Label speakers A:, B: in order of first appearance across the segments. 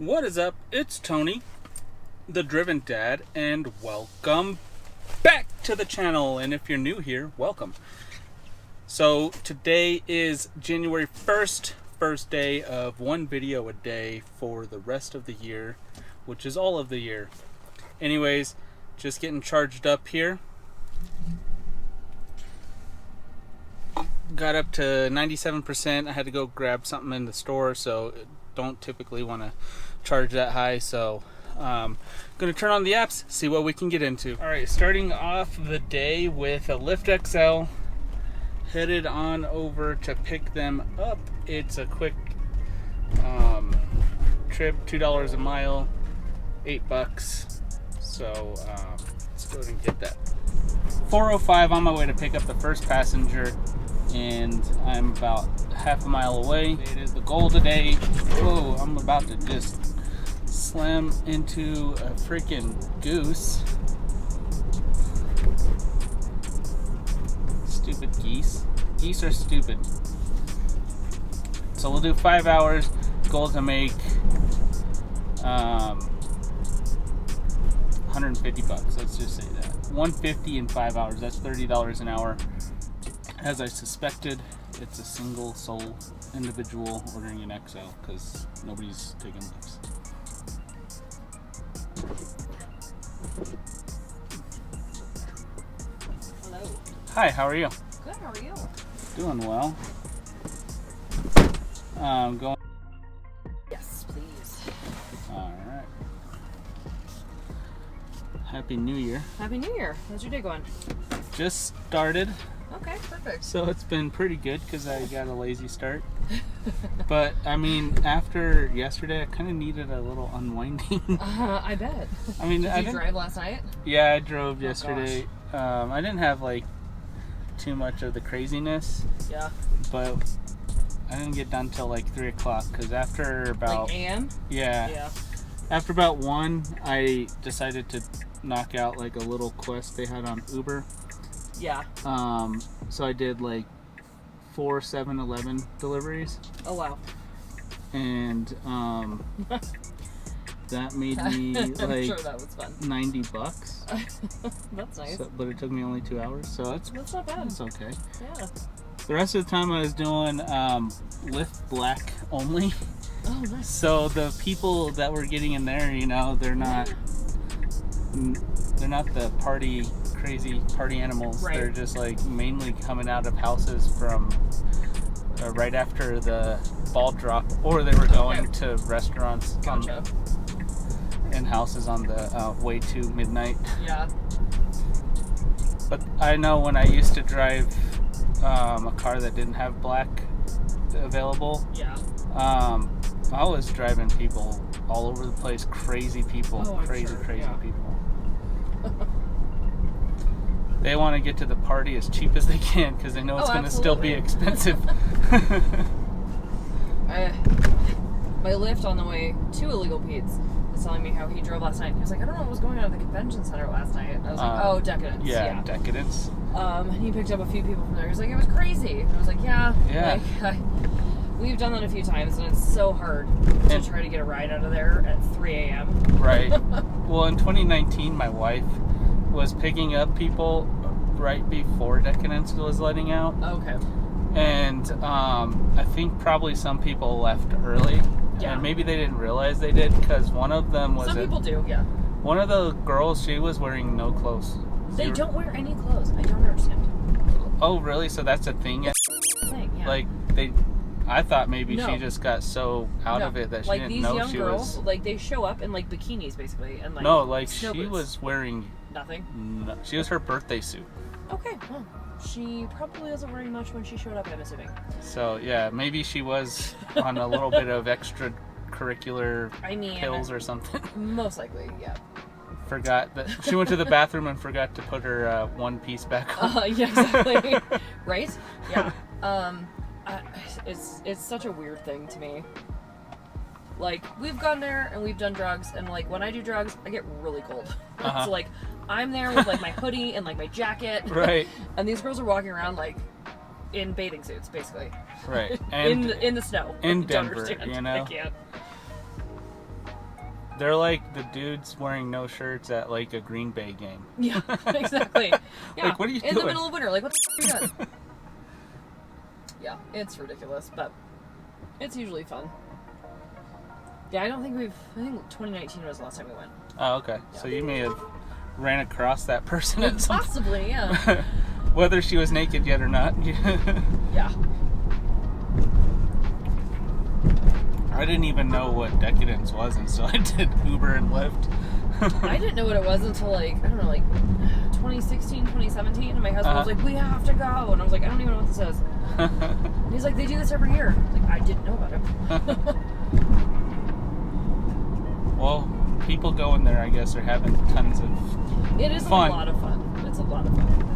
A: What is up? It's Tony, the Driven Dad, and welcome back to the channel. And if you're new here, welcome. So today is January 1st, first day of one video a day for the rest of the year, which is all of the year. Anyways, just getting charged up here. Got up to 97%. I had to go grab something in the store, so don't typically want to charge that high. So gonna turn on the apps, see what we can get into. All right, starting off the day with a Lyft XL. Headed on over to pick them up. It's a quick trip, $2 a mile, $8. So let's go ahead and get that. 4:05 on my way to pick up the first passenger, and I'm about half a mile away. It is the goal today. Whoa, I'm about to just slam into a freaking goose. Stupid geese. Geese are stupid. So we'll do 5 hours. Goal to make $150. Let's just say that. $150 in 5 hours. That's $30 an hour. As I suspected, it's a single sole individual ordering an XL because nobody's taking Lyfts.
B: Hello.
A: Hi, how are you?
B: Good, how are you?
A: Doing well. Going.
B: Yes, please.
A: Alright. Happy New Year.
B: Happy New Year. How's your day going?
A: Just started.
B: Okay, perfect.
A: So it's been pretty good because I got a lazy start. But, I mean, after yesterday, I kind of needed a little unwinding.
B: I bet.
A: I mean,
B: Did you drive last night?
A: Yeah, I drove yesterday. I didn't have, like, too much of the craziness.
B: Yeah.
A: But I didn't get done till, like, 3 o'clock because after about...
B: Like a.m.?
A: Yeah. After about 1, I decided to knock out, like, a little quest they had on Uber.
B: Yeah.
A: So I did like 4 7-Eleven deliveries.
B: Oh wow.
A: And that made me
B: I'm
A: like
B: sure that was fun.
A: $90.
B: That's nice.
A: So, but it took me only 2 hours, so that's
B: not bad.
A: That's okay.
B: Yeah.
A: The rest of the time I was doing Lyft Black only.
B: Oh nice.
A: So the people that were getting in there, you know, they're not the crazy party animals.
B: Right.
A: They're just like mainly coming out of houses from right after the ball drop, or they were going to restaurants and houses on the way to midnight.
B: Yeah.
A: But I know when I used to drive a car that didn't have black available,
B: Yeah.
A: I was driving people all over the place, crazy people, crazy people. They want to get to the party as cheap as they can because they know it's going to still be expensive.
B: My Lyft on the way to Illegal Pete's was telling me how he drove last night. He was like, I don't know what was going on at the convention center last night. I was like, oh, Decadence.
A: Yeah, Decadence.
B: And he picked up a few people from there. He was like, it was crazy. And I was like, yeah. Like, we've done that a few times, and it's so hard to try to get a ride out of there at 3 a.m.
A: Right. Well, in 2019, my wife was picking up people right before Decadence was letting out.
B: Okay.
A: And I think probably some people left early.
B: Yeah.
A: And maybe they didn't realize they did because one of them was...
B: Some people do, yeah.
A: One of the girls, she was wearing no clothes.
B: They don't wear any clothes. I don't understand.
A: Oh, really? So that's a thing?
B: Yeah.
A: Like, I thought maybe she just got so out of it that she didn't know she was...
B: Like, these young girls, like, they show up in, like, bikinis, basically, and, like...
A: No, like, she
B: boots.
A: was wearing...
B: Nothing?
A: She was her birthday suit.
B: Okay, well, she probably wasn't wearing much when she showed up, I'm assuming.
A: So, yeah, maybe she was on a little bit of extracurricular pills or something.
B: Most likely, yeah.
A: Forgot that... She went to the bathroom and forgot to put her one piece back on.
B: Yeah, exactly. Right? Yeah. It's such a weird thing to me. Like, we've gone there and we've done drugs, and like when I do drugs, I get really cold. So like, I'm there with like my hoodie and like my jacket.
A: Right.
B: And these girls are walking around like in bathing suits, basically.
A: Right. And
B: in the snow.
A: In
B: Don't
A: Denver,
B: understand.
A: you know?
B: I can't.
A: They're like the dudes wearing no shirts at like a Green Bay game.
B: Yeah, exactly. Yeah.
A: Like, what are you
B: in
A: doing?
B: the middle of winter? Like, what the f*** are you doing? Yeah, it's ridiculous, but it's usually fun. Yeah, I think 2019 was the last time we went.
A: Oh, okay.
B: Yeah.
A: So you may have ran across that person at some
B: Possibly, yeah.
A: whether she was naked yet or not.
B: Yeah.
A: I didn't even know what decadence was until I did Uber and Lyft.
B: I didn't know what it was until like, I don't know, like 2016, 2017, and my husband was like, we have to go, and I was like, I don't even know what this is. And he's like, they do this every year. I was like, I didn't know about it.
A: Well, people going there, I guess, are having tons of
B: It is
A: fun.
B: a lot of fun. It's a lot of fun.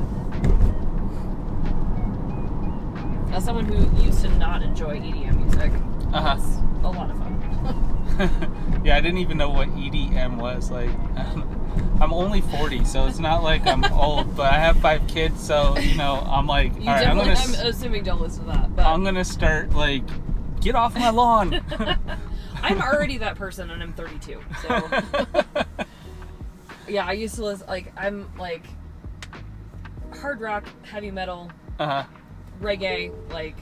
B: As someone who used to not enjoy EDM music, it's a lot of fun.
A: Yeah, I didn't even know what EDM was. Like, I'm only 40, so it's not like I'm old, but I have 5 kids, so, you know, I'm like, all right, I'm
B: assuming don't listen to that. But
A: I'm going to start, like, get off my lawn.
B: I'm already that person, and I'm 32, so. Yeah, I used to listen, like, I'm, like, hard rock, heavy metal, reggae, like,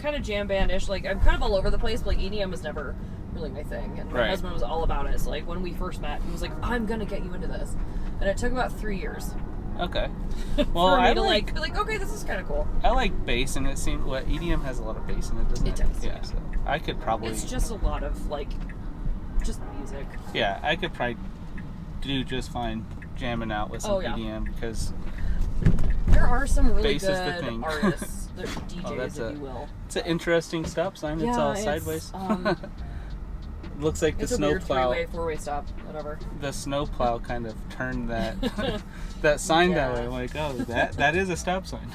B: kind of jam band-ish. Like, I'm kind of all over the place, but, like, EDM was never really my thing. And my husband was all about it. So, like, when we first met, he was like, I'm gonna get you into this. And it took about 3 years.
A: Okay. Well,
B: for me to, like, okay, this is kind of cool.
A: I like bass, and it seems, EDM has a lot of bass in it, doesn't it?
B: It does.
A: Yeah, so I could probably...
B: It's just a lot of, like, just music.
A: Yeah, I could probably do just fine jamming out with some EDM, because...
B: There are some really
A: bass is the
B: good
A: thing.
B: artists, DJs, if you will.
A: It's an interesting stop sign.
B: Yeah,
A: it's all sideways. Looks like the snowplow.
B: It's a weird 3-way, 4-way stop, whatever.
A: The snowplow kind of turned that that sign that way. I'm like, oh, that is a stop sign.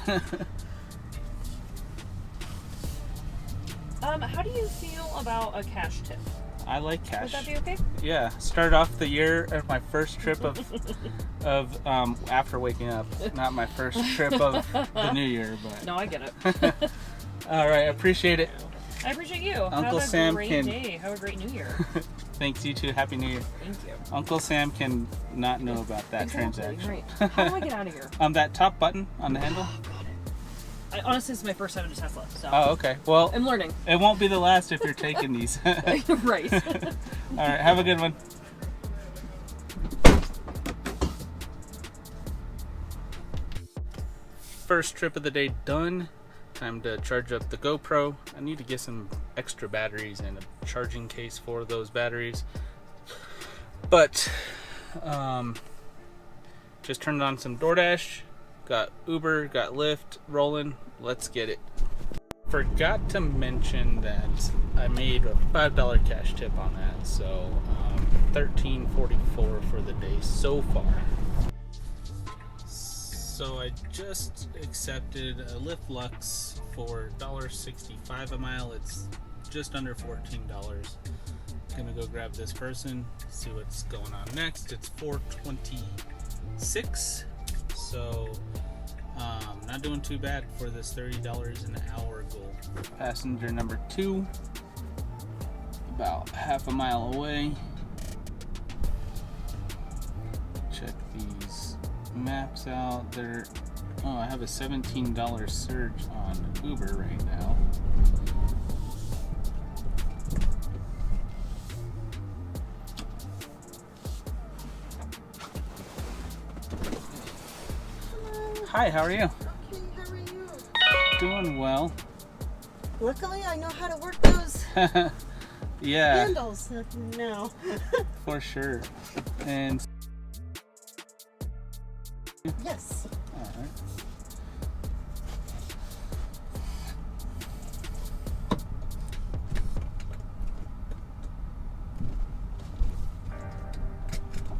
B: How do you feel about a cash tip?
A: I like cash.
B: Would that be okay?
A: Yeah, start off the year at my first trip of after waking up, not my first trip of the new year, but
B: no, I get it.
A: All right, I appreciate it.
B: I appreciate you.
A: Uncle
B: Have a
A: Sam
B: great
A: can...
B: day. Have a great New Year.
A: Thanks, you too. Happy New Year.
B: Thank you.
A: Uncle Sam can not know about that transaction.
B: Right. How do I get out of here?
A: That top button on the handle.
B: Honestly, this is my first time in a Tesla. So.
A: Oh, okay. Well,
B: I'm learning.
A: It won't be the last if you're taking these.
B: Right.
A: All right. Have a good one. First trip of the day done. Time to charge up the GoPro. I need to get some extra batteries and a charging case for those batteries. But just turned on some DoorDash. Got Uber, got Lyft rolling. Let's get it. Forgot to mention that I made a $5 cash tip on that, so $13.44 for the day so far. So I just accepted a Lyft Lux for $1.65 a mile. It's just under $14. Gonna go grab this person, see what's going on next. It's 4:26, so not doing too bad for this $30 an hour goal. Passenger number 2, about half a mile away. Check these maps out. I have a $17 surge on Uber right now. Hi, how are you?
C: Okay, how are you?
A: Doing well.
C: Luckily, I know how to work those
A: Yeah.
C: handles now.
A: For sure. And
C: Yes.
A: all right.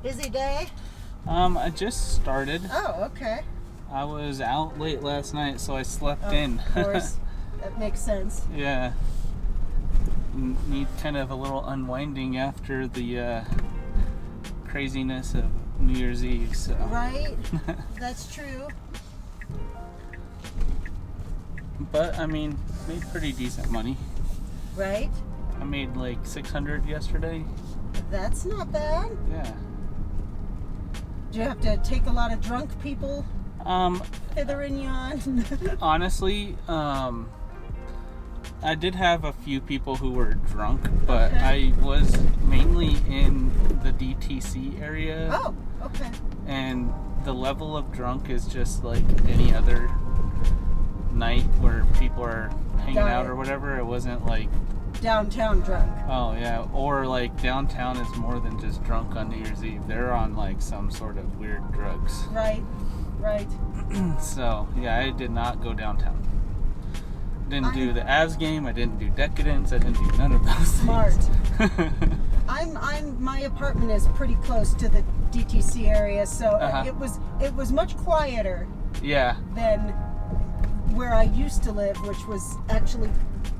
C: Busy day?
A: I just started.
C: Oh, okay.
A: I was out late last night, so I slept in.
C: Of course. That makes sense.
A: Yeah. Need kind of a little unwinding after the craziness of New Year's Eve. So.
C: Right? That's true.
A: But I mean, made pretty decent money.
C: Right?
A: I made like $600 yesterday.
C: That's not bad.
A: Yeah.
C: Do you have to take a lot of drunk people hither and yon?
A: Honestly, I did have a few people who were drunk, but
C: Okay.
A: I was mainly in the DTC area.
C: Oh, okay.
A: And the level of drunk is just like any other night where people are hanging
C: Got
A: out
C: it.
A: or whatever. It wasn't like,
C: Downtown drunk.
A: oh yeah, or like downtown is more than just drunk on New Year's Eve. They're on like some sort of weird drugs.
C: Right.
A: So yeah, I did not go downtown. Didn't do the Avs game. I didn't do Decadence. I didn't do none of those
C: Smart.
A: things.
C: My apartment is pretty close to the DTC area, so it was much quieter
A: Yeah.
C: than where I used to live, which was actually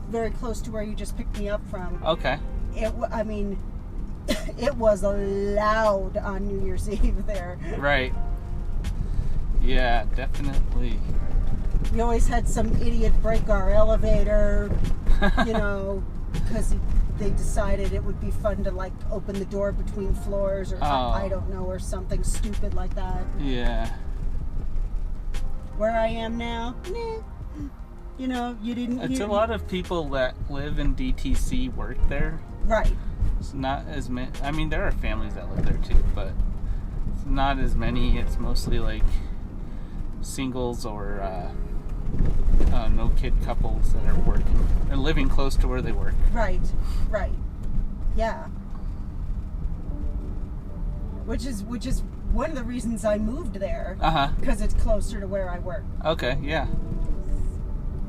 C: very close to where you just picked me up from.
A: Okay.
C: It was loud on New Year's Eve there.
A: Right. Yeah, definitely.
C: We always had some idiot break our elevator, because they decided it would be fun to like open the door between floors, or I don't know, or something stupid like that.
A: Yeah.
C: Where I am now, you didn't.
A: It's a lot of people that live in DTC work there.
C: Right.
A: It's not as many. I mean, there are families that live there too, but it's not as many. It's mostly like singles or no kid couples that are working and living close to where they work.
C: Right. Yeah. Which is one of the reasons I moved there. Because it's closer to where I work.
A: Okay, yeah.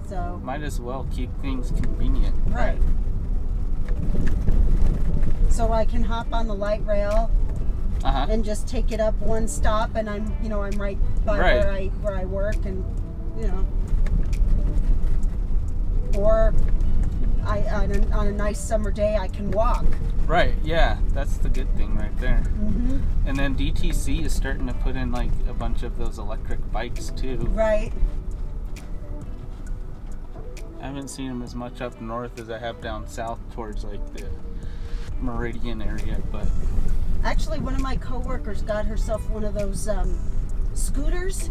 C: So.
A: Might as well keep things convenient.
C: Right. So I can hop on the light rail. And just take it up one stop, and I'm right by where I work, and or on a nice summer day I can walk.
A: Right. Yeah, that's the good thing right there.
C: Mm-hmm.
A: And then DTC is starting to put in like a bunch of those electric bikes too.
C: Right.
A: I haven't seen them as much up north as I have down south towards like the Meridian area, but.
C: Actually, one of my coworkers got herself one of those scooters.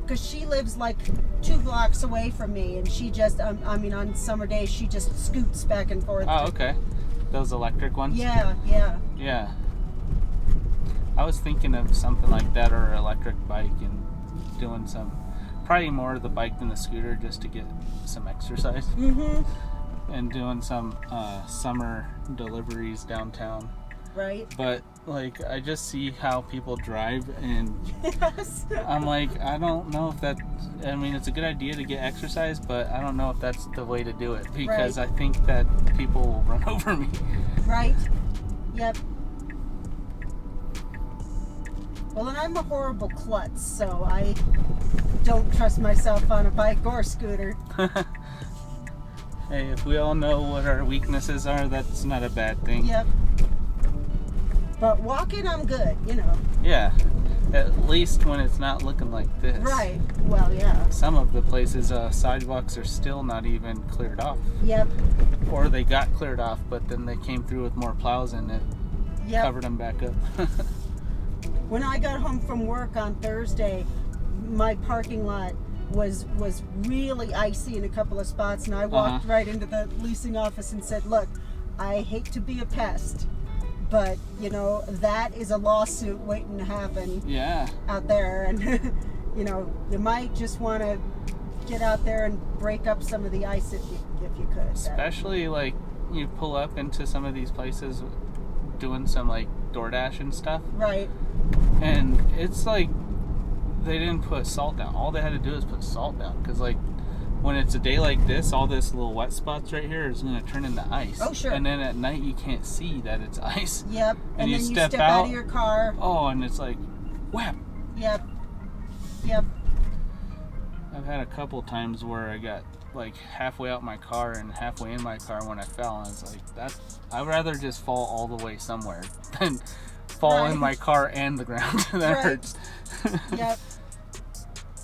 C: Because she lives like 2 blocks away from me, and she just, on summer days, she just scoots back and forth.
A: Oh, okay. Those electric ones?
C: Yeah.
A: Yeah. I was thinking of something like that, or an electric bike, and doing probably more of the bike than the scooter, just to get some exercise.
C: Mm-hmm.
A: And doing some summer deliveries downtown.
C: Right.
A: But like, I just see how people drive, and
C: Yes.
A: I'm like, I don't know if that. I mean, it's a good idea to get exercise, but I don't know if that's the way to do it, because I think that people will run over me.
C: Right. Yep. Well, and I'm a horrible klutz, so I don't trust myself on a bike or scooter.
A: Hey, if we all know what our weaknesses are, that's not a bad thing.
C: Yep. But walking, I'm good,
A: Yeah, at least when it's not looking like this.
C: Right. Well, yeah.
A: Some of the places, sidewalks are still not even cleared off.
C: Yep.
A: Or they got cleared off, but then they came through with more plows and it covered them back up.
C: When I got home from work on Thursday, my parking lot was really icy in a couple of spots, and I walked right into the leasing office and said, "Look, I hate to be a pest, but that is a lawsuit waiting to happen out there, and you might just want to get out there and break up some of the ice if you could."
A: Especially like you pull up into some of these places doing some like DoorDash and stuff.
C: Right.
A: And it's like they didn't put salt down. All they had to do is put salt down, because like when it's a day like this, all this little wet spots right here is going to turn into ice.
C: Oh, sure.
A: And then at night you can't see that it's ice.
C: Yep.
A: And
C: then
A: you
C: you
A: step
C: out of your car.
A: Oh, and it's like, whap.
C: Yep.
A: I've had a couple times where I got like halfway out my car and halfway in my car when I fell, and it's like, I'd rather just fall all the way somewhere than fall in my car and the ground. That hurts.
C: Yep.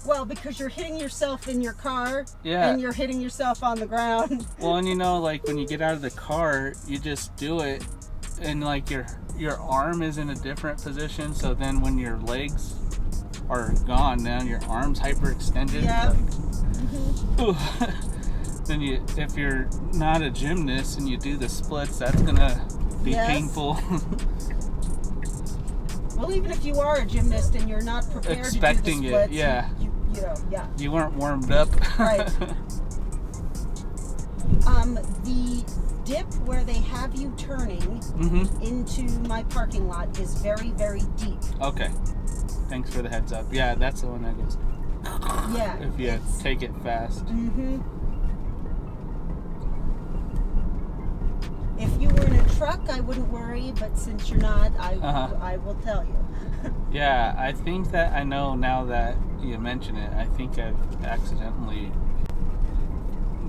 C: Well, because you're hitting yourself in your car,
A: Yeah.
C: and you're hitting yourself on the ground.
A: Well, and like when you get out of the car, you just do it, and like your your arm is in a different position, so then when your legs are gone, now your arm's hyperextended.
C: Yeah.
A: Then if you're not a gymnast and you do the splits, that's gonna be painful.
C: Well, even if you are a gymnast and you're not prepared
A: Expecting
C: to do the splits,
A: it,
C: you know,
A: you weren't warmed up.
C: Right. The dip where they have you turning into my parking lot is very, very deep.
A: Okay. Thanks for the heads up. Yeah, that's the one that goes.
C: Yeah.
A: If you take it fast.
C: If you were in a truck, I wouldn't worry, but since you're not, I will tell you.
A: Yeah, I think that I know now that you mention it. I think I've accidentally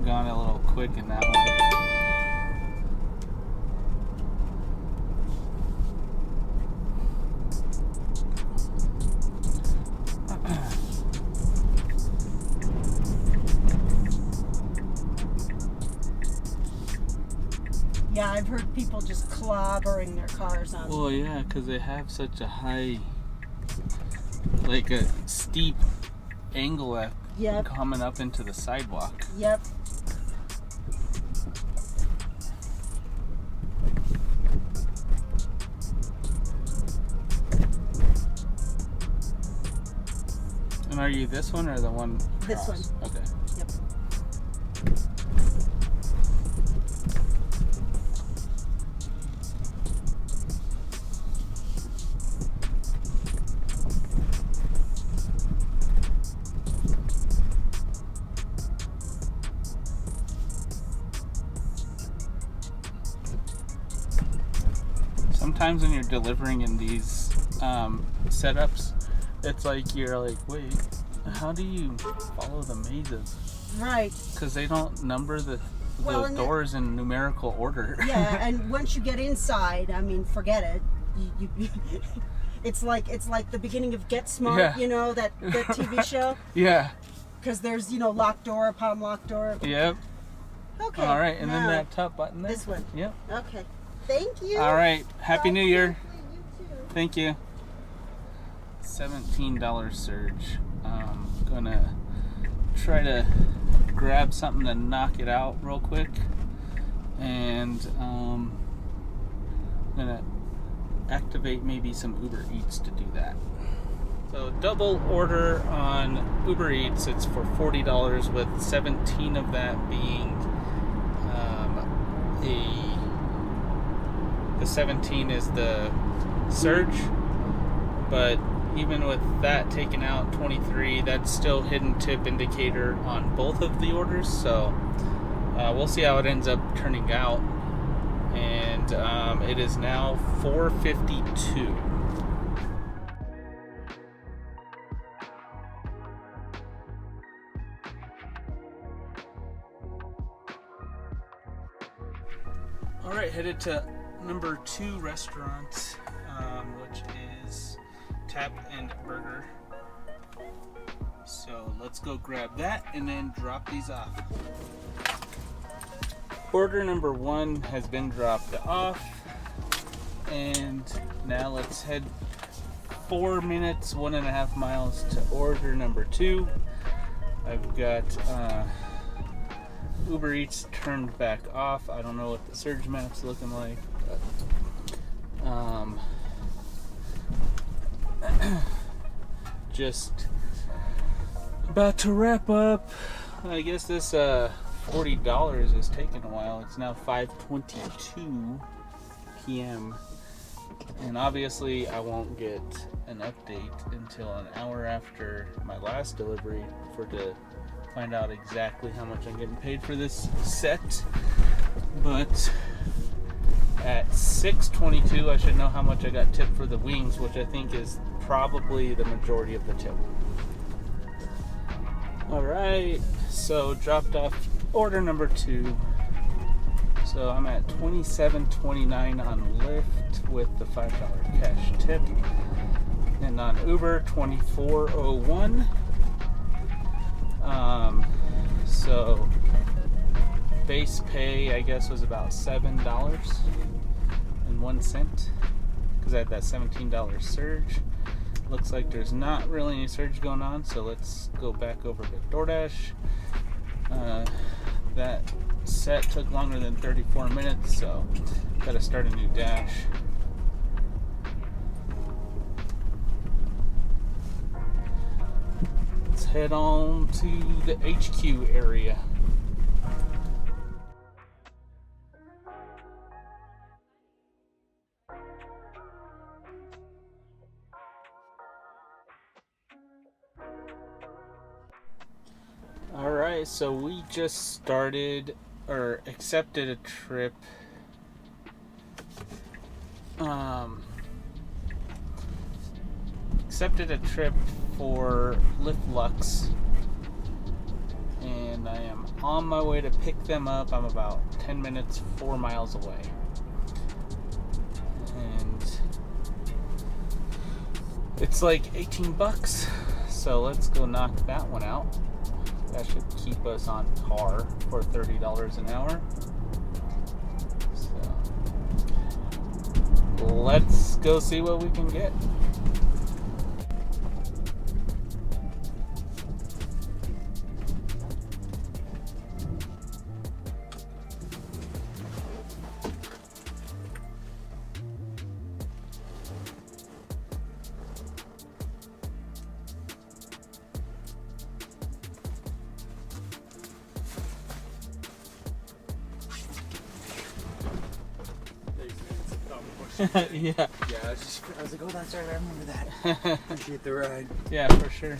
A: gone a little quick in that one.
C: Yeah, I've heard people just clobbering their cars on.
A: Well, yeah, because they have such a high, like a steep angle coming up into the sidewalk.
C: Yep.
A: And are you this one or the one across?
C: This one.
A: Okay.
C: Yep.
A: Sometimes when you're delivering in these setups, it's like you're like, wait, how do you follow the mazes?
C: Right.
A: Because they don't number the doors in numerical order.
C: Yeah, and once you get inside, I mean, forget it. You it's like the beginning of Get Smart, you know, that TV show.
A: Yeah.
C: Because there's, locked door upon locked door.
A: Yep.
C: Okay.
A: All right, and then that top button there.
C: This one.
A: Yep.
C: Okay. Thank you.
A: All right. Happy New Year.
C: You too.
A: Thank you. $17 surge. Gonna try to grab something to knock it out real quick, and gonna activate maybe some UberEats to do that. So double order on UberEats. It's for $40, with 17 of that being the 17 is the surge, but even with that taken out, 23, that's still hidden tip indicator on both of the orders. So we'll see how it ends up turning out. And it is now 4:52. All right, headed to number 2 restaurant, which is Tap and Burger. So let's go grab that and then drop these off. Order number 1 has been dropped off, and now let's head 4 minutes, 1.5 miles to order number 2. I've got Uber Eats turned back off. I don't know what the surge map's looking like, but just about to wrap up. I guess this $40 is taking a while. It's now 5:22 p.m. and obviously I won't get an update until an hour after my last delivery to find out exactly how much I'm getting paid for this set. But at 6:22 I should know how much I got tipped for the wings, which I think is probably the majority of the tip. Alright, so dropped off order number 2. So I'm at $27.29 on Lyft with the $5 cash tip, and on Uber $24.01. So base pay I guess was about $7.01. because I had that $17 surge. Looks like there's not really any surge going on, so let's go back over to DoorDash. That set took longer than 34 minutes, so gotta start a new dash. Let's head on to the HQ area. Alright, so we just started or accepted a trip. Accepted a trip for Lyft Lux, and I am on my way to pick them up. I'm about 10 minutes, 4 miles away. And it's like $18, so let's go knock that one out. That should keep us on par for $30 an hour. So let's go see what we can get. Yeah.
D: Yeah, I was like, oh, that's right, I remember that. Appreciate the ride.
A: Yeah, for sure.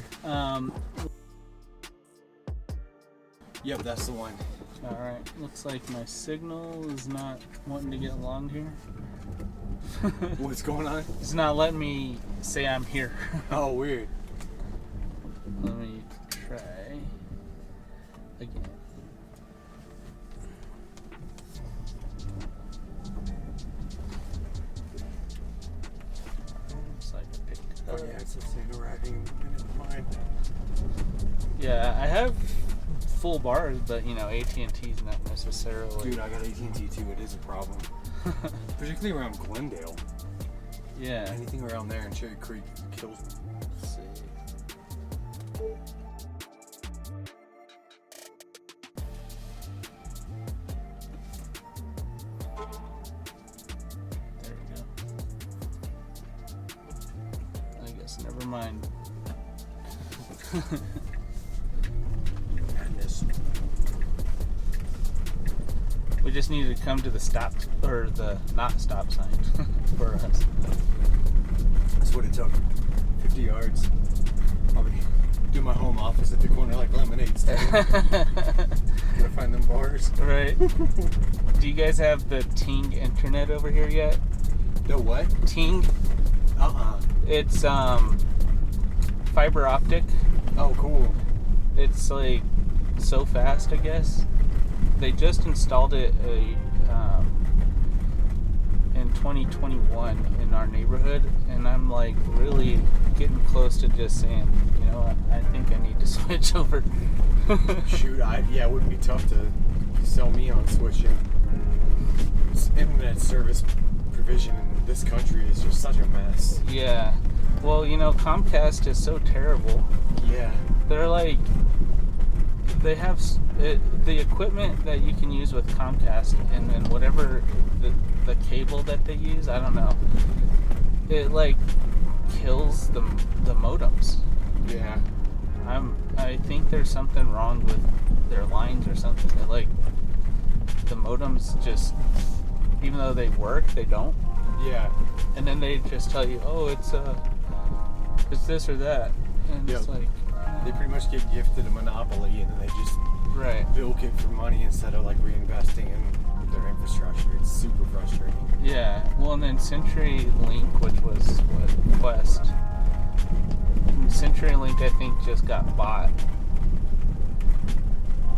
D: Yep, that's the one.
A: Alright, looks like my signal is not wanting to get along here.
D: What's going on?
A: It's not letting me say I'm here.
D: Oh, weird.
A: Let me try again.
D: Oh yeah, it's saying arriving in mine.
A: Yeah, I have full bars, but you know, AT&T's not necessarily.
D: Dude, I got AT&T too. It is a problem, particularly around Glendale.
A: Yeah.
D: Anything around there in Cherry Creek kills me.
A: Let's see. There we go. I guess never mind.
D: Madness.
A: We just needed to come to the stop or the not stop sign for us.
D: That's what it took. 50 yards. I'll be doing my home office at the corner like lemonade stand. Gotta find them bars.
A: Right. Do you guys have the Ting internet over here yet?
D: The what?
A: Ting. It's fiber optic.
D: Oh, cool.
A: It's like so fast, I guess. They just installed it in 2021 in our neighborhood, and I'm like really getting close to just saying, you know what, I think I need to switch over.
D: Shoot, it wouldn't be tough to sell me on switching. Internet service provision in this country is just such a mess.
A: Yeah. Well, you know, Comcast is so terrible.
D: Yeah.
A: They're like, they have the equipment that you can use with Comcast, and then whatever the cable that they use, I don't know, it like kills the modems.
D: Yeah.
A: I think there's something wrong with their lines or something. It, like, the modems just, even though they work, they don't.
D: Yeah.
A: And then they just tell you, oh, it's this or that, and it's like
D: they pretty much get gifted a monopoly, and then they just bilk it for money instead of like reinvesting in their infrastructure. It's super frustrating.
A: Yeah. Well, and then CenturyLink, which was what, Quest. CenturyLink, I think, just got bought,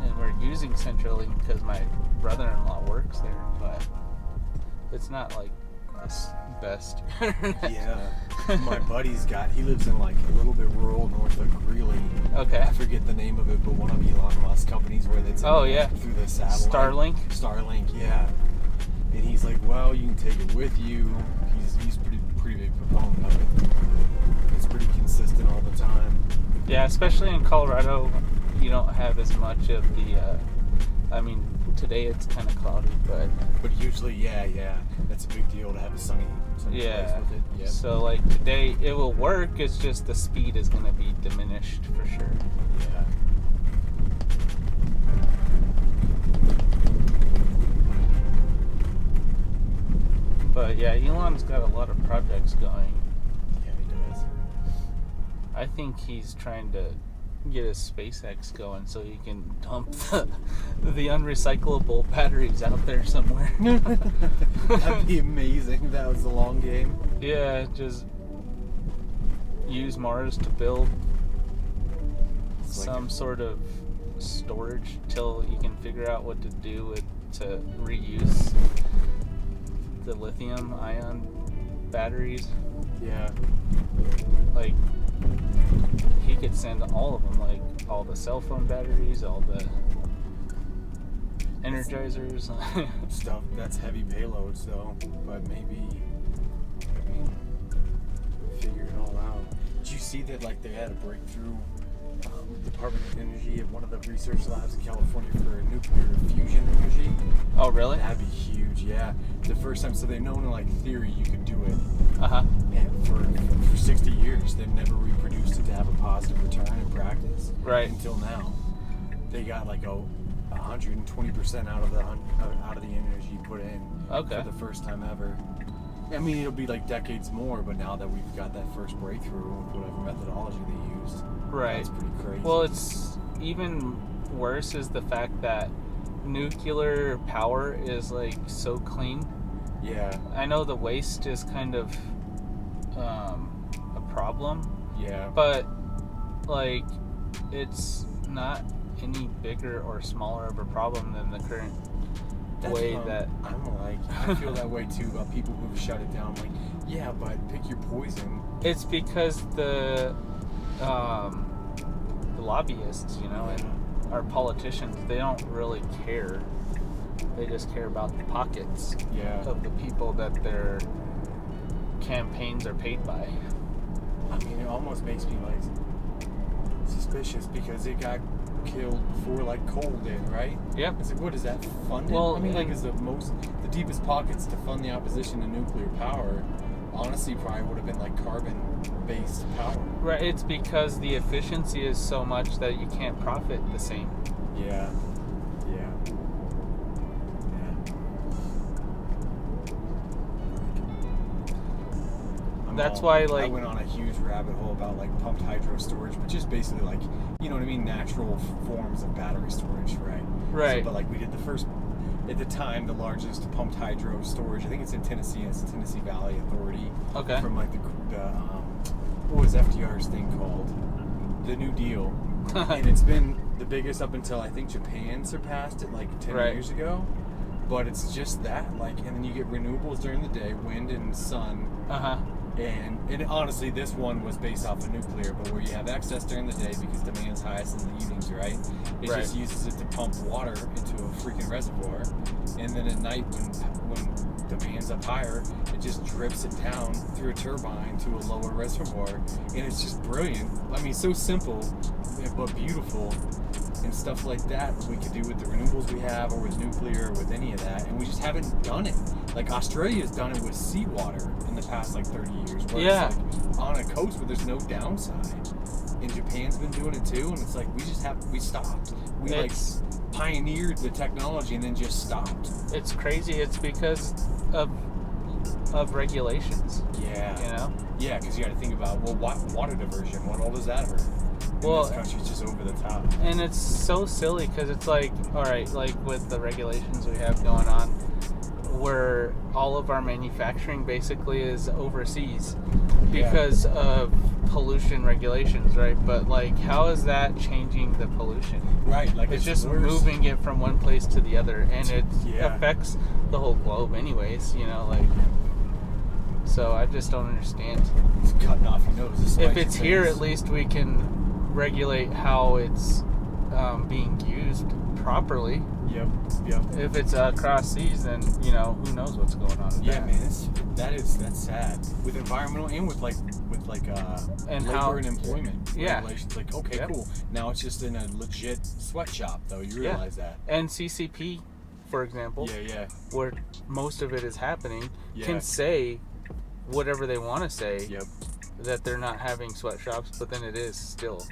A: and we're using CenturyLink because my brother-in-law works there, but it's not like the best.
D: Yeah. My buddy's he lives in like a little bit rural north of Greeley.
A: Okay.
D: I forget the name of it, but one of Elon Musk's companies where it's through the satellite. Starlink, yeah. And he's like, well, you can take it with you. He's
A: Yeah, especially in Colorado, you don't have as much of the. Today it's kind of cloudy, but
D: usually, yeah, that's a big deal to have a sunny place with it. Yep.
A: So like today, it will work. It's just the speed is going to be diminished for sure.
D: Yeah.
A: But yeah, Elon's got a lot of projects going.
D: Yeah, he does.
A: I think he's trying to get his SpaceX going so he can dump the unrecyclable batteries out there somewhere.
D: That'd be amazing if that was the long game.
A: Yeah, just use Mars to build some sort of storage till you can figure out what to do to reuse the lithium ion batteries.
D: Yeah.
A: Like, he could send all of them, like all the cell phone batteries, all the energizers.
D: Stuff that's heavy payloads though, but maybe figure it all out. Did you see that like they had a breakthrough Department of Energy at one of the research labs in California for nuclear fusion energy?
A: Oh really?
D: That'd be huge, yeah. The first time, so they've known in like theory you could do it. And for 60 years they've never reproduced it to have a positive return in practice.
A: Right.
D: Until now. They got like 120% out of the energy put in.
A: Okay.
D: For the first time ever. I mean, it'll be like decades more, but now that we've got that first breakthrough with whatever methodology they used,
A: right.
D: That's pretty crazy.
A: Well, it's even worse is the fact that nuclear power is like so clean.
D: Yeah.
A: I know the waste is kind of a problem.
D: Yeah.
A: But like, it's not any bigger or smaller of a problem than the current way that
D: I'm like, I feel that way too about people who've shut it down. Like, yeah, but pick your poison.
A: It's because the lobbyists, and our politicians, they don't really care. They just care about the pockets of the people that their campaigns are paid by.
D: I mean, it almost makes me like suspicious because it got killed before like coal did, right?
A: Yep.
D: It's like, what is that funded?
A: Well,
D: I mean, like, is the deepest pockets to fund the opposition to nuclear power? Honestly, probably would have been like carbon-based power.
A: Right. It's because the efficiency is so much that you can't profit the same.
D: Yeah.
A: That's why, like,
D: I went on a huge rabbit hole about like pumped hydro storage, but just basically like, you know what I mean, natural forms of battery storage, right?
A: Right.
D: So, but like we did the first, at the time, the largest pumped hydro storage. I think it's in Tennessee. It's the Tennessee Valley Authority.
A: Okay.
D: From like the what was FDR's thing called? The New Deal. And it's been the biggest up until I think Japan surpassed it like 10 years ago. But it's just that, like, and then you get renewables during the day, wind and sun. And honestly, this one was based off of nuclear, but where you have excess during the day because demand's highest in the evenings, right? It just uses it to pump water into a freaking reservoir. And then at night, when demand's up higher, it just drips it down through a turbine to a lower reservoir. And it's just brilliant. I mean, so simple, but beautiful. And stuff like that we could do with the renewables we have, or with nuclear, or with any of that, and we just haven't done it. Like Australia's done it with seawater in the past like 30 years, where it's like on a coast where there's no downside. And Japan's been doing it too, and it's like we stopped. We like pioneered the technology and then just stopped. It's
A: crazy. It's because of regulations.
D: Yeah. Yeah, because you got to think about water diversion. What all does that hurt? This country's just over the top.
A: And it's so silly because it's like, all right, like with the regulations we have going on, where all of our manufacturing basically is overseas because of pollution regulations, right? But like, how is that changing the pollution?
D: Right, like
A: it's just moving it from one place to the other, and it affects the whole globe anyways, like. So I just don't understand.
D: It's cutting off your nose.
A: If it's here, at least we can regulate how it's being used properly.
D: Yep.
A: If it's across seas, then who knows what's going on with
D: Yeah,
A: that.
D: man, that's sad. With environmental and with
A: And
D: labor and employment regulations. Like, okay,
A: Yep.
D: cool. Now it's just in a legit sweatshop, though. You realize that.
A: And CCP, for example, where most of it is happening, can say whatever they want to say.
D: Yep.
A: That they're not having sweatshops, but then it is still,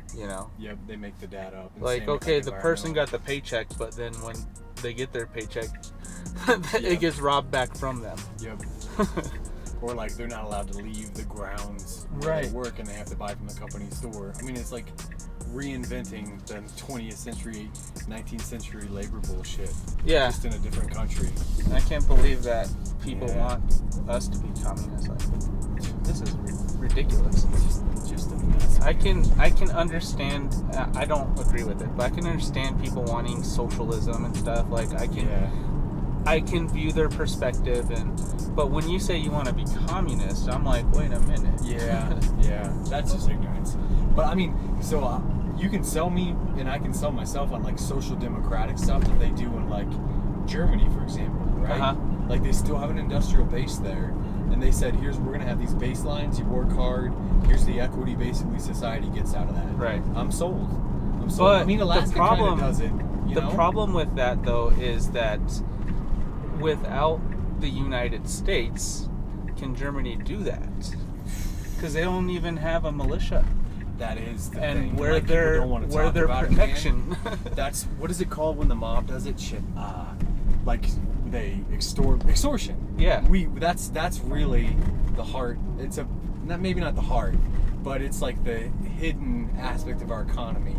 D: Yep, they make the data up.
A: Like, okay, the person got the paycheck, but then when they get their paycheck, it gets robbed back from them.
D: Yep. Or like they're not allowed to leave the grounds where
A: Right.
D: they work and they have to buy from the company store. I mean, it's like reinventing the 20th century, 19th century labor bullshit.
A: Yeah.
D: Just in a different country.
A: I can't believe that people want us to be communists. Like, this is ridiculous.
D: It's just a mess.
A: I can understand. I don't agree with it, but I can understand people wanting socialism and stuff. Like, I can view their perspective, but when you say you want to be communist, I'm like, wait a minute.
D: Yeah, that's just ignorance. But I mean, so you can sell me, and I can sell myself on like social democratic stuff that they do in like Germany, for example, right? Like they still have an industrial base there, and they said, we're gonna have these baselines. You work hard. Here's the equity basically society gets out of that.
A: Right.
D: I'm sold.
A: But
D: I mean, Alaska kind of does it.
A: The problem with that, though, is that without the United States, can Germany do that? Because they don't even have a militia.
D: That is the
A: and
D: thing.
A: where
D: like,
A: their protection.
D: That's what is it called when the mob does it? Shit. Like they extortion.
A: Yeah.
D: That's really the heart. It's maybe not the heart, but it's like the hidden aspect of our economy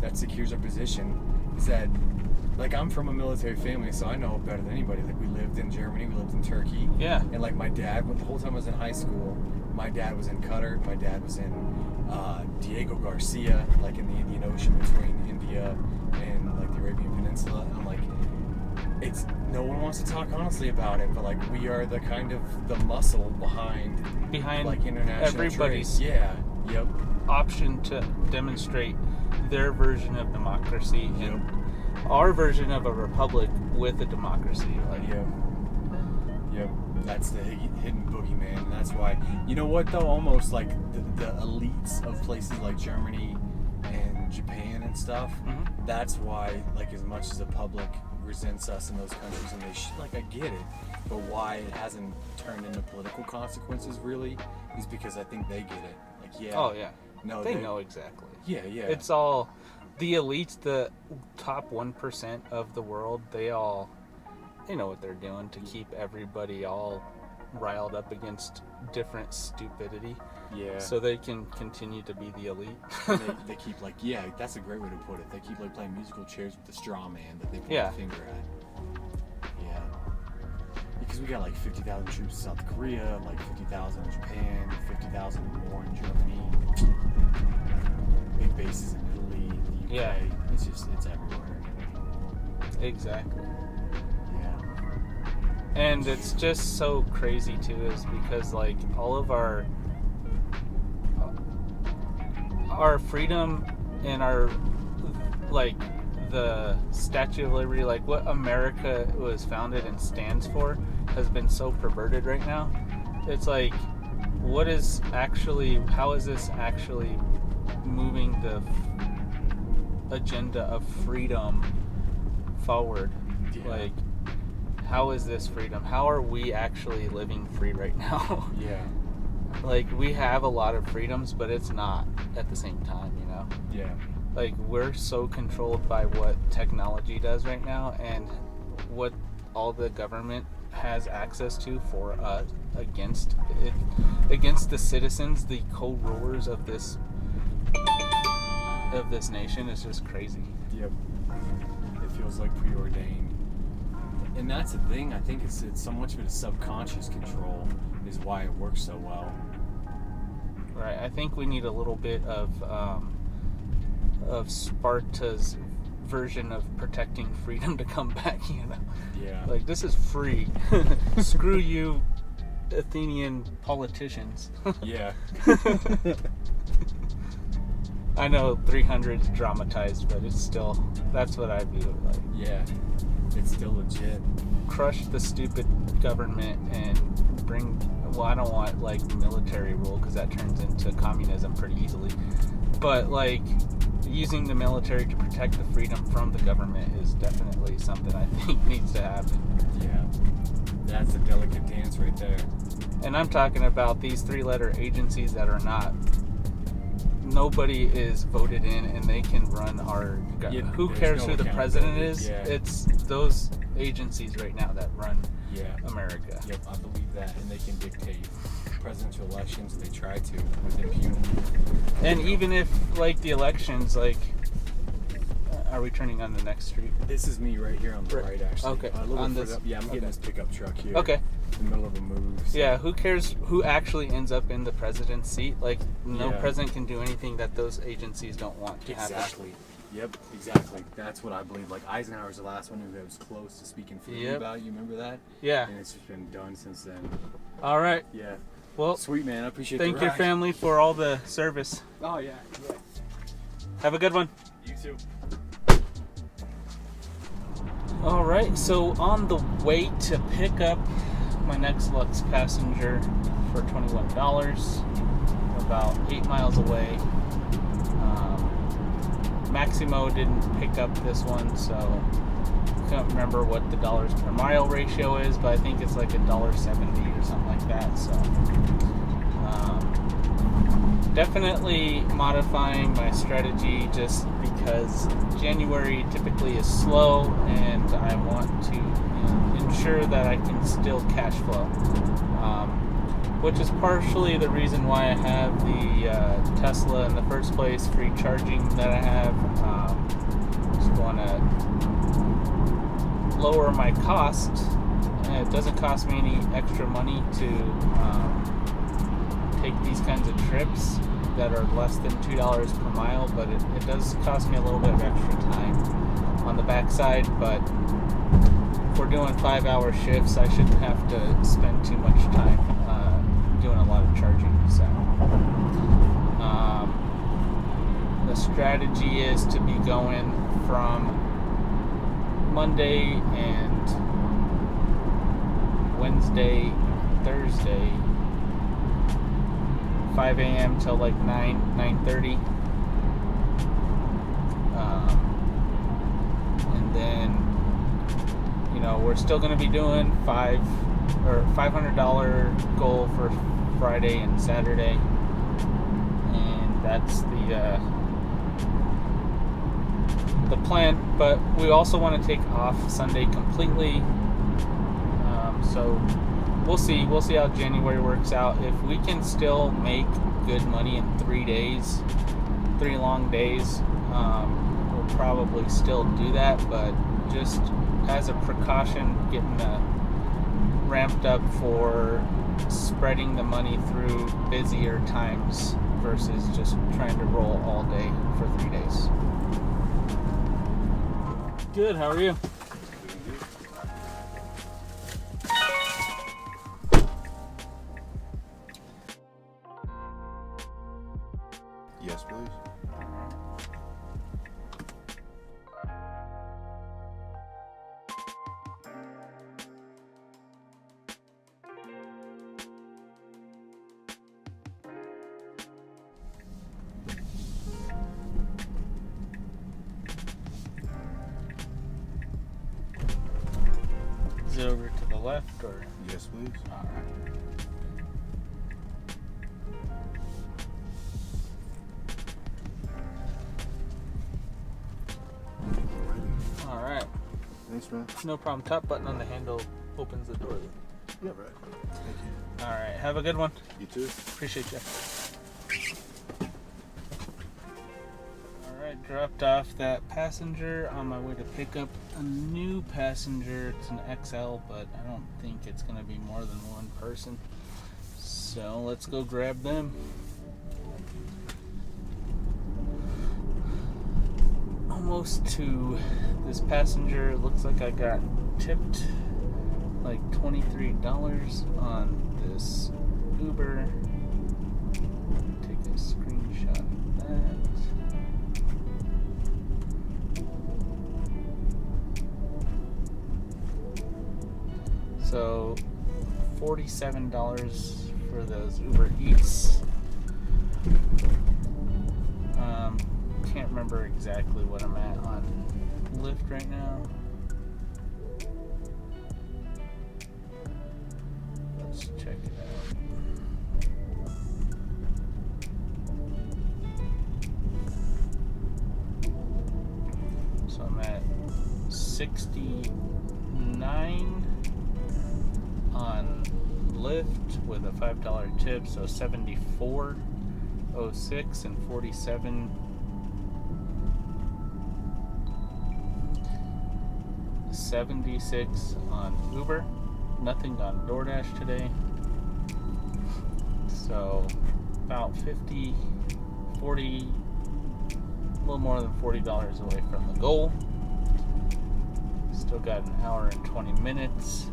D: that secures our position. Is that, like, I'm from a military family, so I know better than anybody. Like, we lived in Germany, we lived in Turkey.
A: Yeah.
D: And like my dad, the whole time I was in high school, my dad was in Qatar. My dad was in Diego Garcia, like in the Indian Ocean between India and like the Arabian Peninsula. And I'm like, no one wants to talk honestly about it, but like we are the kind of the muscle behind like international
A: everybody's
D: trade.
A: option to demonstrate their version of democracy and our version of a republic with a democracy. Like,
D: that's the hidden boogeyman, and that's why, you know what though, almost like the elites of places like Germany and Japan and stuff, that's why, like, as much as the public resents us in those countries, and they I get it, but why it hasn't turned into political consequences really is because I think they get it. Like, no,
A: they know exactly.
D: It's
A: all the elites, the top 1% of the world. They know what they're doing to keep everybody all riled up against different stupidity. So they can continue to be the elite.
D: they keep that's a great way to put it. They keep like playing musical chairs with the straw man that they point the finger at. Because we got like 50,000 troops in South Korea, like 50,000 in Japan, 50,000 more in Germany, big bases in Italy, the UK. It's everywhere.
A: Exactly. And it's just so crazy too, is because like all of our freedom and our, like, the Statue of Liberty, like what America was founded and stands for, has been so perverted right now. It's like, how is this actually moving the agenda of freedom forward? Like, how is this freedom? How are we actually living free right now? Like, we have a lot of freedoms, but it's not at the same time, Like, we're so controlled by what technology does right now and what all the government has access to for us against the citizens, the co-rulers of this nation. Is just crazy.
D: It feels like preordained. And that's the thing, I think it's so much of it is subconscious control is why it works so well.
A: Right, I think we need a little bit of Sparta's version of protecting freedom to come back, Like, this is free. Screw you, Athenian politicians. I know 300 is dramatized, but it's still, that's what I view it like.
D: Yeah, it's still legit.
A: Crush the stupid government and bring, well, I don't want like military rule because that turns into communism pretty easily. But like using the military to protect the freedom from the government is definitely something I think needs to happen.
D: Yeah, that's a delicate dance right there.
A: And I'm talking about these 3-letter agencies that are not, nobody is voted in and they can run our government. Who cares who the president is?
D: Yeah.
A: It's those agencies right now that run America.
D: Yep, I believe that. And they can dictate presidential elections if they try to with impunity.
A: And even if, like, the elections, like, are we turning on the next street?
D: This is me right here on the right, actually.
A: Okay.
D: On this, I'm getting this pickup truck here.
A: Okay.
D: In the middle of a move. So.
A: Yeah, who cares who actually ends up in the president's seat? Like, no president can do anything that those agencies don't want to happen.
D: Exactly. Yep, exactly. That's what I believe. Like, Eisenhower's the last one who was close to speaking freely about it. You remember that?
A: Yeah.
D: And it's just been done since then.
A: All right.
D: Yeah.
A: Well,
D: sweet, man. I appreciate it.
A: Thank your family for all the service.
D: Oh, yeah.
A: Have a good one.
D: You too.
A: All right, so on the way to pick up my next Lux passenger for $21, about 8 miles away. Maximo didn't pick up this one, so I can't remember what the dollars per mile ratio is, but I think it's like $1.70 or something like that. So definitely modifying my strategy just because January typically is slow and I want to ensure that I can still cash flow, which is partially the reason why I have the Tesla in the first place, free charging that I have. Just want to lower my cost, and it doesn't cost me any extra money to take these kinds of trips that are less than $2 per mile, but it does cost me a little bit of extra time on the backside. But if we're doing 5-hour shifts, I shouldn't have to spend too much time doing a lot of charging. So the strategy is to be going from Monday and Wednesday, Thursday, 5 a.m. till like 9:30, and then we're still going to be doing $500 goal for Friday and Saturday, and that's the plan. But we also want to take off Sunday completely, so we'll see how January works out. If we can still make good money in 3 days, 3 long days, we'll probably still do that, but just as a precaution, getting ramped up for spreading the money through busier times versus just trying to roll all day for 3 days. Good, how are you?
E: Yes, please.
A: Is it over to the left or?
E: Yes, please.
A: All right. All right.
E: Thanks, man.
A: No problem. Top button on the handle opens the door.
E: Yep. Right. Thank you.
A: All right. Have a good one.
E: You too.
A: Appreciate you. All right. Dropped off that passenger on my way to pick up a new passenger. It's an XL, but I don't think it's going to be more than one person. So let's go grab them. Almost to this passenger. Looks like I got tipped like $23 on this Uber. Take a screenshot of that. So $47 for those UberEats. Can't remember exactly what I'm at on Lyft right now. Let's check it out. So I'm at 69 on Lyft with a $5 tip, so 74.06 and 47. 76 on Uber. Nothing on DoorDash today. So about 40, a little more than $40 away from the goal. Still got an hour and 20 minutes.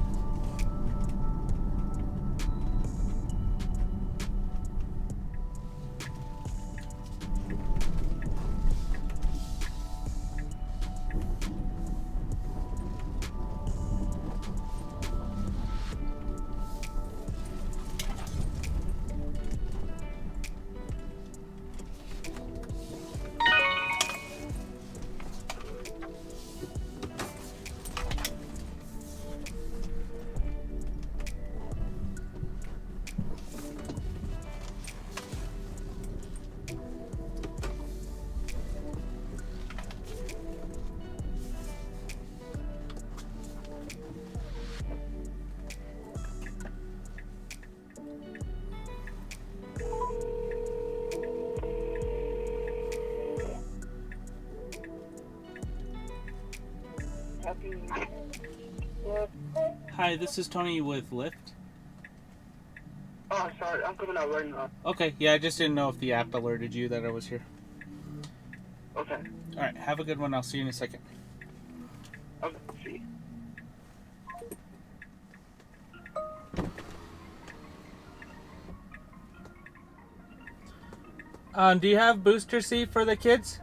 A: Hi, this is Tony with Lyft.
F: Oh, sorry, I'm coming out right now.
A: Okay, yeah, I just didn't know if the app alerted you that I was here.
F: Okay.
A: Alright, have a good one. I'll see you in a second.
F: Okay, see.
A: Do you have booster seat for the kids?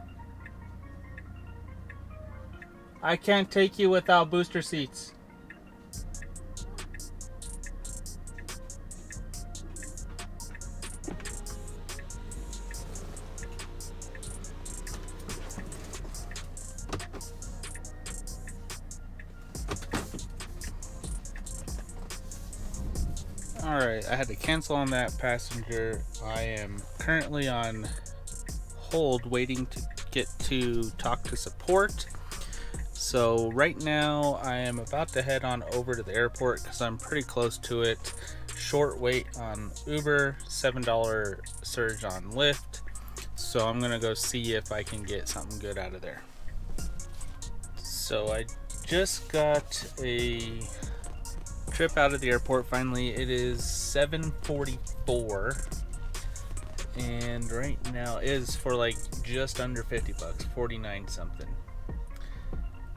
A: I can't take you without booster seats. Alright, I had to cancel on that passenger. I am currently on hold waiting to get to talk to support. So right now I am about to head on over to the airport because I'm pretty close to it. Short wait on Uber, $7 surge on Lyft. So I'm gonna go see if I can get something good out of there. So I just got a trip out of the airport finally. It is 7:44 and right now it is for like just under $50, 49 something.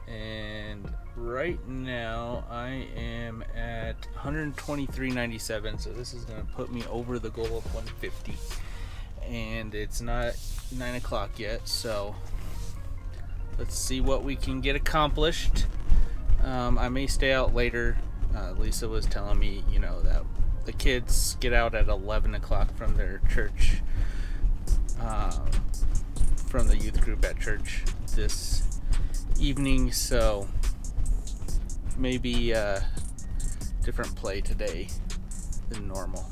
A: And right now I am at 123.97, so this is gonna put me over the goal of 150, and it's not 9 o'clock yet, so let's see what we can get accomplished. I may stay out later. Lisa was telling me, you know, that the kids get out at 11 o'clock from their church, from the youth group at church this evening, so maybe different play today than normal.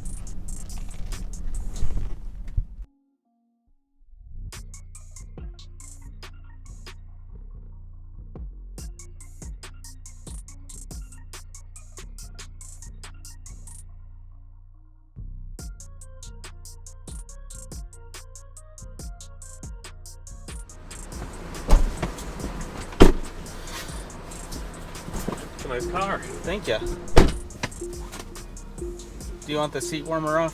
G: Nice car.
A: Thank you. Do you want the seat warmer off?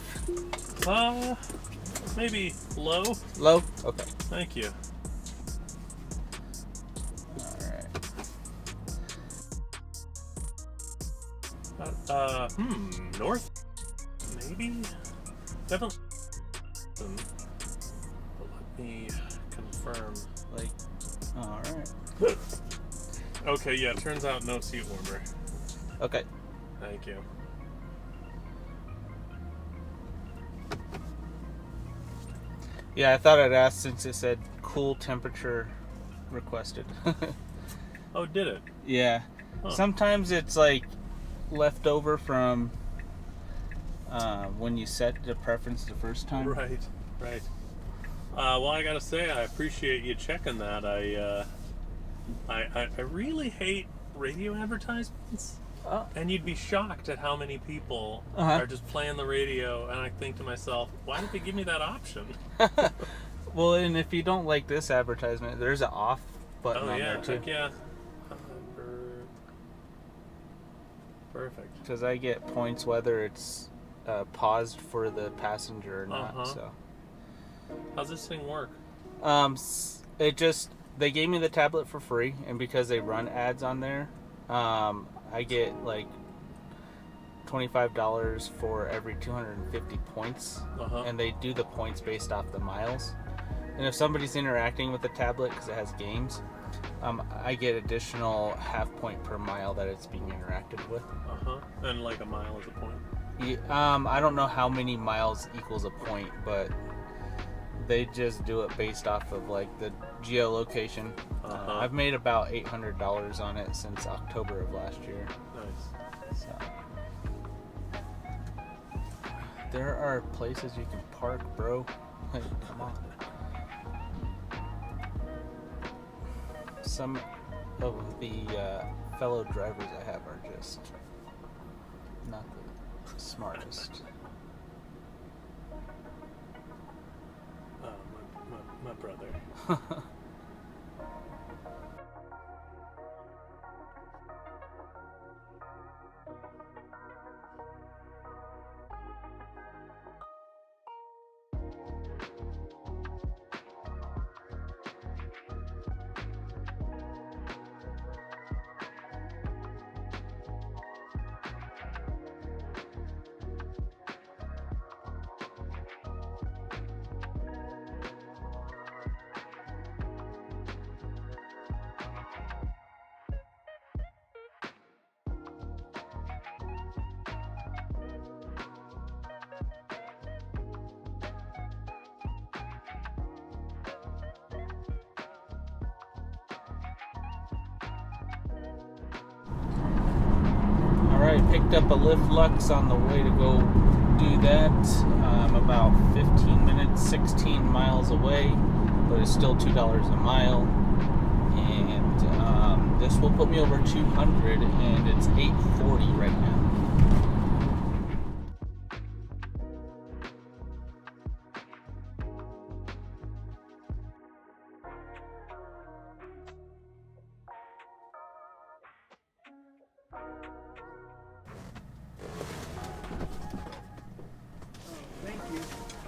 G: Maybe low.
A: Low? Okay.
G: Thank you.
A: Alright.
G: North? Maybe? Definitely. But let me confirm.
A: Like, alright.
G: Okay, yeah, turns out no seat warmer.
A: Okay.
G: Thank you.
A: Yeah, I thought I'd ask since it said cool temperature requested.
G: Oh, did it?
A: Yeah.
G: Huh.
A: Sometimes it's like left over from when you set the preference the first time.
G: Right. Well, I gotta say, I appreciate you checking that. I really hate radio advertisements.
A: Oh.
G: And you'd be shocked at how many people
A: Uh-huh.
G: are just playing the radio, and I think to myself, why did they give me that option?
A: Well, and if you don't like this advertisement, there's an off button
G: Oh
A: on
G: yeah,
A: there too.
G: heck yeah. Perfect.
A: Because I get points whether it's paused for the passenger or not.
G: Uh-huh.
A: So,
G: How's this thing work?
A: they gave me the tablet for free, and because they run ads on there, I get like $25 for every 250 points,
G: Uh-huh.
A: and they do the points based off the miles. And if somebody's interacting with the tablet because it has games, I get additional half point per mile that it's being interacted with.
G: Uh-huh. And like a mile is a point.
A: I don't know how many miles equals a point, but they just do it based off of like the geolocation.
G: Uh-huh.
A: I've made about $800 on it since October of last year.
G: Nice.
A: So there are places you can park, bro. Like, come on. Some of the fellow drivers I have are just not the smartest.
G: My brother.
A: Alright, picked up a Lyft Lux on the way to go do that. I'm about 15 minutes, 16 miles away, but it's still $2 a mile. And this will put me over 200, and it's 840 right now.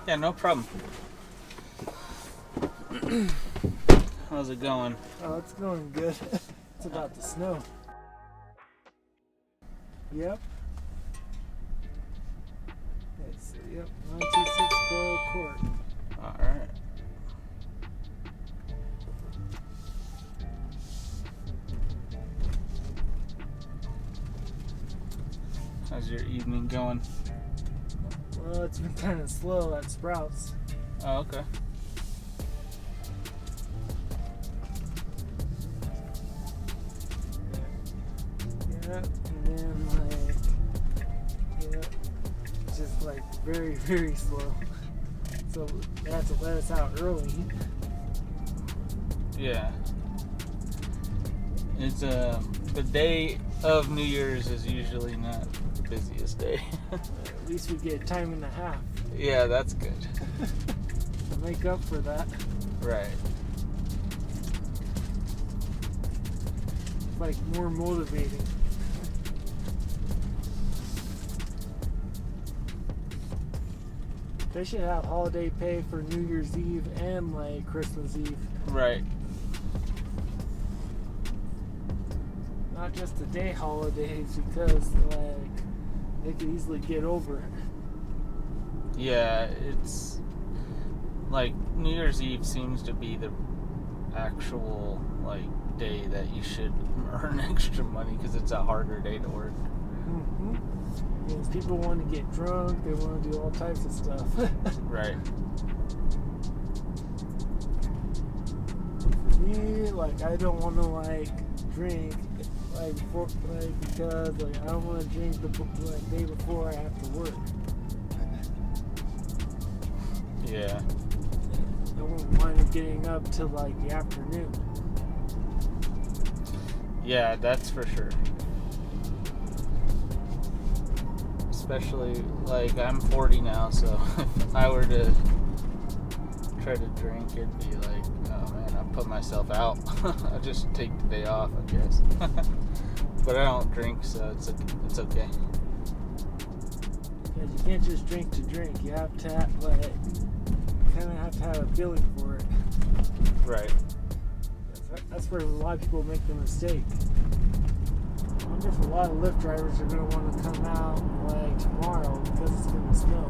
A: Yeah, no problem. How's it going?
H: Oh, it's going good. It's about to snow. Yep. Let's see. Yep. 926 Borough Court.
A: Alright. How's your evening going?
H: Well, it's been kind of slow at Sprouts.
A: Oh, okay.
H: Yeah, and then like, yeah, just like very, very slow. So they have to let us out early.
A: Yeah. It's the day of New Year's is usually not the busiest day.
H: At least we get time and a half
A: Yeah, that's good.
H: to make up for that.
A: Right.
H: It's like more motivating. They should have holiday pay for New Year's Eve and like Christmas Eve.
A: Right.
H: Not just the day holidays, because like they could easily get over it.
A: Yeah, it's like New Year's Eve seems to be the actual like day that you should earn extra money because it's a harder day to work.
H: Mm-hmm. Because people want to get drunk, they want to do all types of stuff.
A: Right.
H: For me, like, I don't want to, like, drink, like, because, like, I don't want to drink the day before I have to work.
A: Yeah.
H: I won't wind up getting up till, like, the afternoon.
A: Yeah, that's for sure. Especially, like, I'm 40 now, so if I were to try to drink, it'd be like, oh man, I'll put myself out. I'll just take the day off, I guess. But I don't drink, so it's okay.
H: Because you can't just drink to drink. You have to have, like, kind of have to have a feeling for it.
A: Right.
H: That's where a lot of people make the mistake. I wonder if a lot of Lyft drivers are going to want to come out, like, tomorrow because it's going to snow.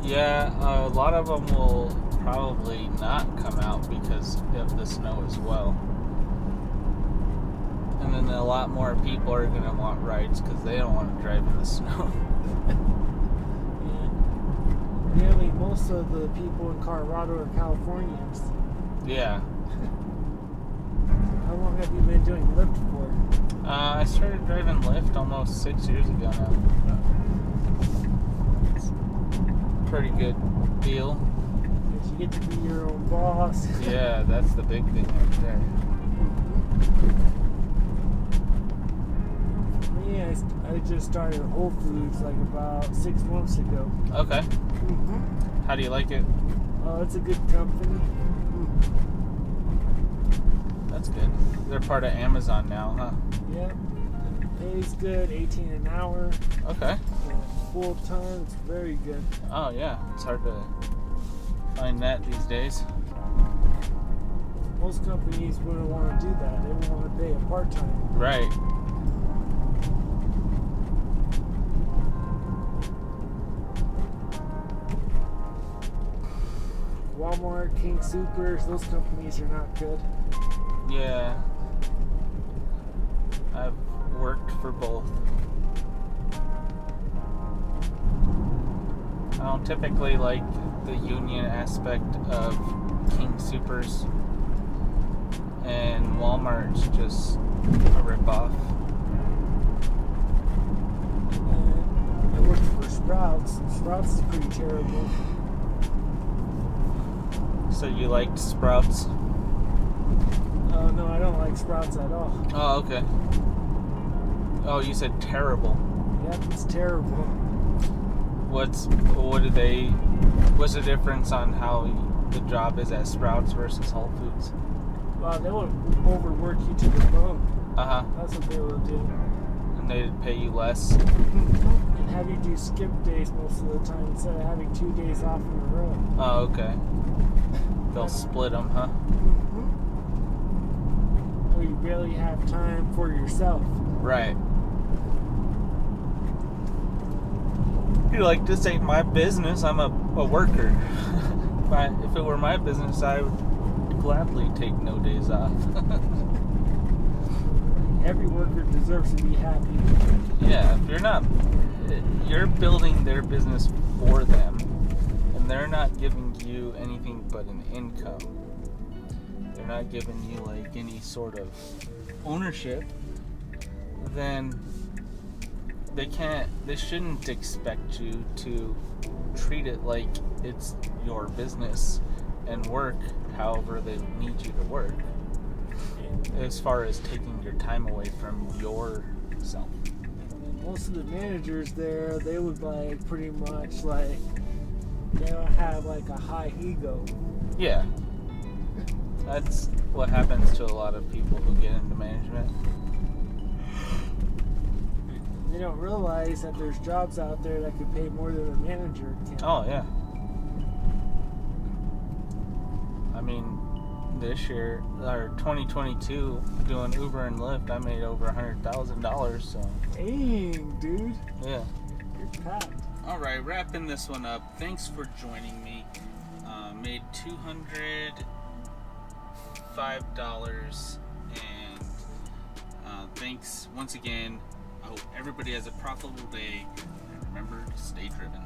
A: Yeah, a lot of them will probably not come out because of the snow as well. And then a lot more people are going to want rides because they don't want to drive in the snow.
H: Yeah, I mean, most of the people in Colorado are Californians.
A: Yeah.
H: How long have you been doing Lyft for?
A: I started driving Lyft almost 6 years ago now. It's a pretty good deal.
H: Because you get to be your own boss.
A: Yeah, that's the big thing right there.
H: Me, I just started Whole Foods like about 6 months ago.
A: Okay.
H: Mm-hmm.
A: How do you like it?
H: Oh, it's a good company.
A: That's good. They're part of Amazon now, huh?
H: Yep. Pays good, 18 an hour.
A: Okay.
H: Full time, it's very good.
A: Oh yeah, it's hard to find that these days.
H: Most companies wouldn't want to do that. They would want to pay a part-time.
A: Right.
H: Walmart, King Soopers, those companies are not good.
A: Yeah. I've worked for both. I don't typically like the union aspect of King Soopers, and Walmart's just a ripoff.
H: And I worked for Sprouts. Sprouts is pretty terrible.
A: So you liked Sprouts?
H: Oh, no, I don't like Sprouts at all.
A: Oh, okay. Oh, you said terrible.
H: Yep, it's terrible.
A: What's the difference on how the job is at Sprouts versus Whole Foods?
H: Well, they will overwork you to the bone.
A: Uh-huh.
H: That's what they will do.
A: And they'd pay you less?
H: And have you do skip days most of the time instead of having 2 days off in a row.
A: Oh, okay. They'll split them, huh?
H: Or you barely have time for yourself.
A: Right. You're like, this ain't my business. I'm a worker. If it were my business, I would gladly take no days off.
H: Every worker deserves to be happy.
A: Yeah, if you're building their business for them, and they're not giving you anything but an income. They're not giving you like any sort of ownership, then they shouldn't expect you to treat it like it's your business and work however they need you to work, as far as taking your time away from yourself.
H: Most of the managers there, they would like pretty much like, they don't have like a high ego.
A: Yeah. That's what happens to a lot of people who get into management.
H: They don't realize that there's jobs out there that could pay more than a manager can.
A: Oh, yeah. I mean, this year, or 2022, doing Uber and Lyft, I made over $100,000, so.
H: Dang, dude.
A: Yeah.
H: You're packed.
A: All right, wrapping this one up. Thanks for joining me. Made $205, and thanks once again. I hope everybody has a profitable day, and remember to stay driven.